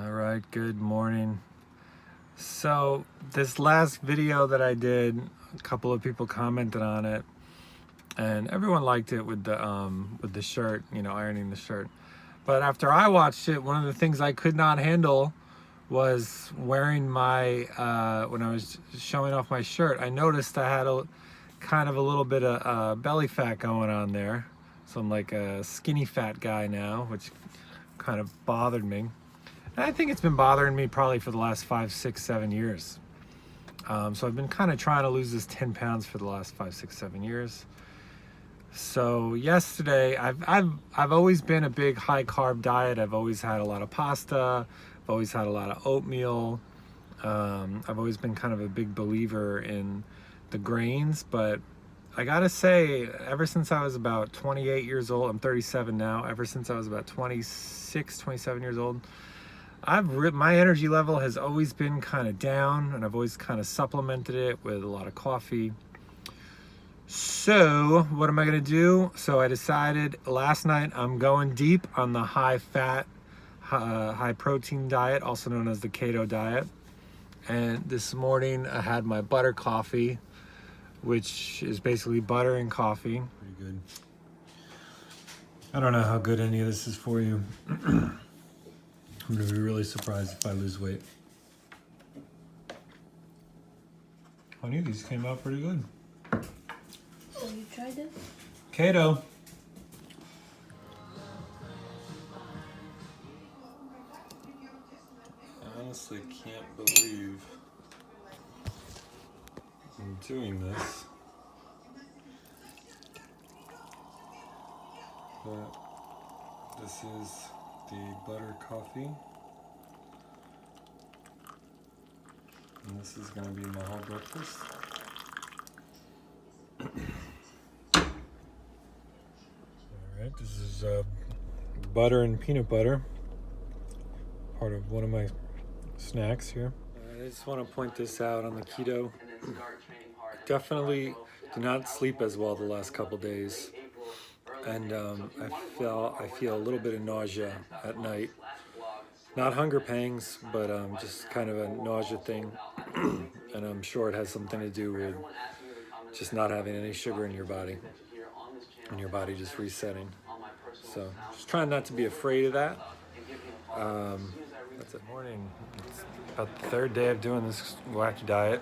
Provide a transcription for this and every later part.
All right, good morning. So this last video that I did, a couple of people commented on it, and everyone liked it with the shirt, ironing the shirt. But after I watched it, one of the things I could not handle was wearing my when I was showing off my shirt. I noticed I had a kind of a little bit of belly fat going on there, so I'm like a skinny fat guy now, which kind of bothered me. And I think it's been bothering me probably for the last 5, 6, 7 years. So I've been kind of trying to lose this 10 pounds for the last 5, 6, 7 years. So yesterday, I've always been a big high carb diet. I've always had a lot of pasta. I've always had a lot of oatmeal. I've always been kind of a big believer in the grains, but I gotta say, ever since I was about 28 years old, I'm 37 now, ever since I was about 26, 27 years old, my energy level has always been kind of down, and I've always kind of supplemented it with a lot of coffee. So what am I going to do? So I decided last night I'm going deep on the high fat, high protein diet, also known as the keto diet. And this morning I had my butter coffee, which is basically butter and coffee. Pretty good. I don't know how good any of this is for you. I'm gonna be really surprised if I lose weight. Honey, these came out pretty good. So you tried it? Keto. I honestly can't believe I'm doing this. But this is the butter coffee. And this is going to be my whole breakfast. Alright, this is butter and peanut butter. Part of one of my snacks here. I just want to point this out on the keto. Definitely do not sleep as well the last couple days. And I feel a little bit of nausea at night. Not hunger pangs, but just kind of a nausea thing. And I'm sure it has something to do with just not having any sugar in your body and your body just resetting. So just trying not to be afraid of that. That's it. Morning. It's about the third day of doing this wacky diet.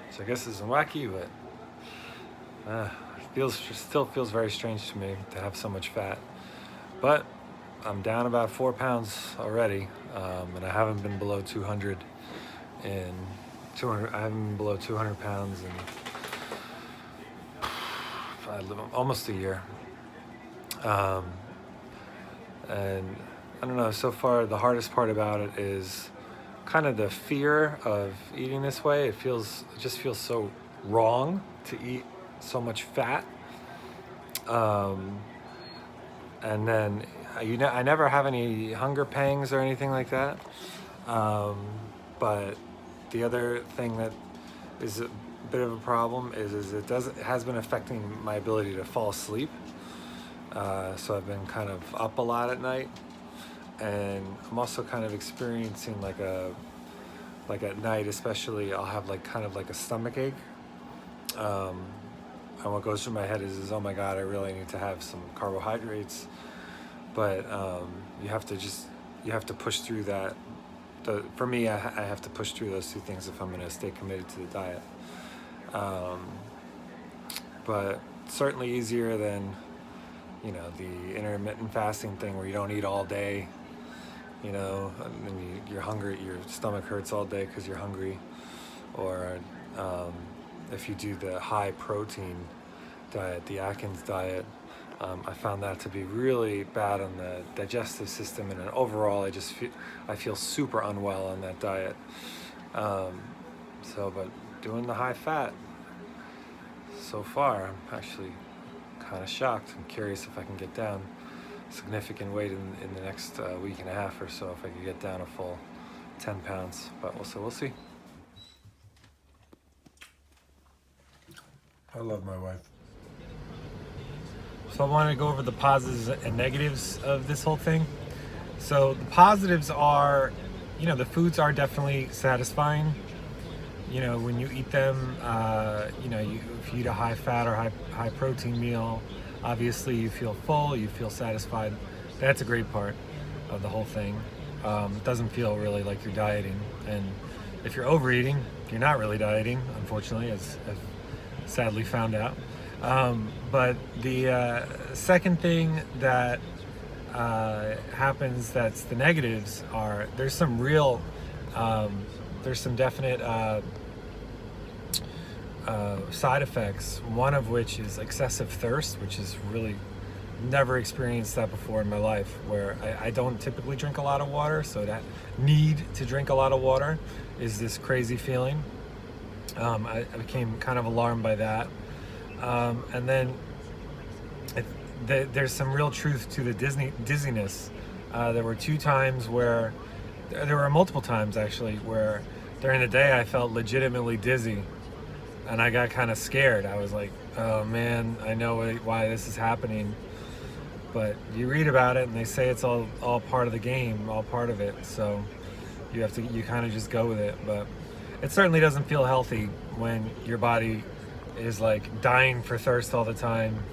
So I guess it's wacky, but still feels very strange to me to have so much fat. But I'm down about 4 pounds already, and I haven't been below 200 in 200. I haven't been below 200 pounds in almost a year. And I don't know. So far, the hardest part about it is kind of the fear of eating this way. It just feels so wrong to eat so much fat. And then I never have any hunger pangs or anything like that. But the other thing that is a bit of a problem is it has been affecting my ability to fall asleep. So I've been kind of up a lot at night, and I'm also kind of experiencing like at night especially, I'll have kind of a stomach ache. And what goes through my head is oh my God, I really need to have some carbohydrates. But you have to push through that. For me, I have to push through those two things if I'm going to stay committed to the diet. But certainly easier than the intermittent fasting thing where you don't eat all day, and you're hungry, your stomach hurts all day because you're hungry. Or if you do the high protein diet, the Atkins diet, I found that to be really bad on the digestive system, and overall I feel super unwell on that diet. But doing the high fat so far, I'm actually kind of shocked. I'm curious if I can get down significant weight in the next week and a half or so, if I could get down a full 10 pounds, but we'll see. I love my wife. So I wanted to go over the positives and negatives of this whole thing. So the positives are the foods are definitely satisfying. When you eat them, if you eat a high fat or high protein meal, obviously you feel full, you feel satisfied. That's a great part of the whole thing. It doesn't feel really like you're dieting. And if you're overeating, you're not really dieting, unfortunately, as I've sadly found out. But the second thing that happens that's the negatives are there's some definite side effects, one of which is excessive thirst, which is really never experienced that before in my life, where I don't typically drink a lot of water, so that need to drink a lot of water is this crazy feeling. I became kind of alarmed by that. And then there's some real truth to the dizziness. There were multiple times actually where during the day I felt legitimately dizzy, and I got kind of scared. I was like, oh man, I know why this is happening. But you read about it and they say it's all part of the game, all part of it. So you kind of just go with it. But it certainly doesn't feel healthy when your body is like dying for thirst all the time,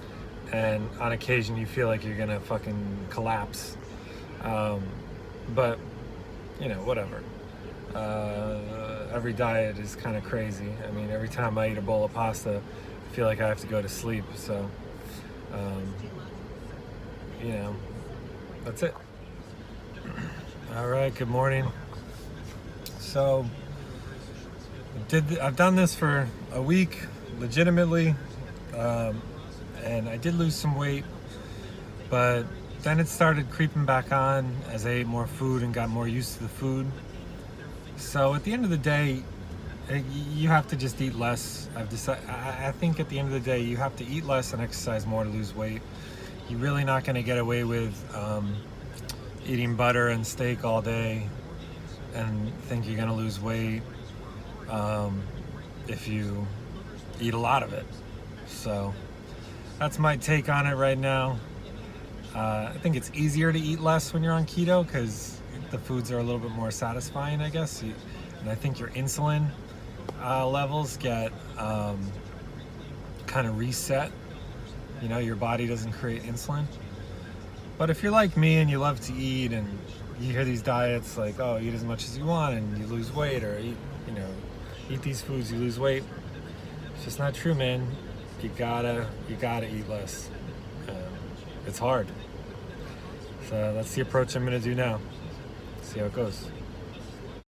and on occasion you feel like you're gonna fucking collapse. But whatever. Every diet is kind of crazy. I mean, every time I eat a bowl of pasta, I feel like I have to go to sleep. So, that's it. All right, good morning. So, I've done this for a week, legitimately, and I did lose some weight, but then it started creeping back on as I ate more food and got more used to the food. So at the end of the day, you have to just eat less. I think at the end of the day, you have to eat less and exercise more to lose weight. You're really not going to get away with eating butter and steak all day and think you're going to lose weight if you eat a lot of it. So that's my take on it right now. I think it's easier to eat less when you're on keto because the foods are a little bit more satisfying, I guess. And I think your insulin levels get kind of reset. Your body doesn't create insulin. But if you're like me and you love to eat, and you hear these diets like, oh, eat as much as you want and you lose weight, or eat these foods, you lose weight. It's just not true, man. You gotta eat less. It's hard. So that's the approach I'm gonna do now. See how it goes.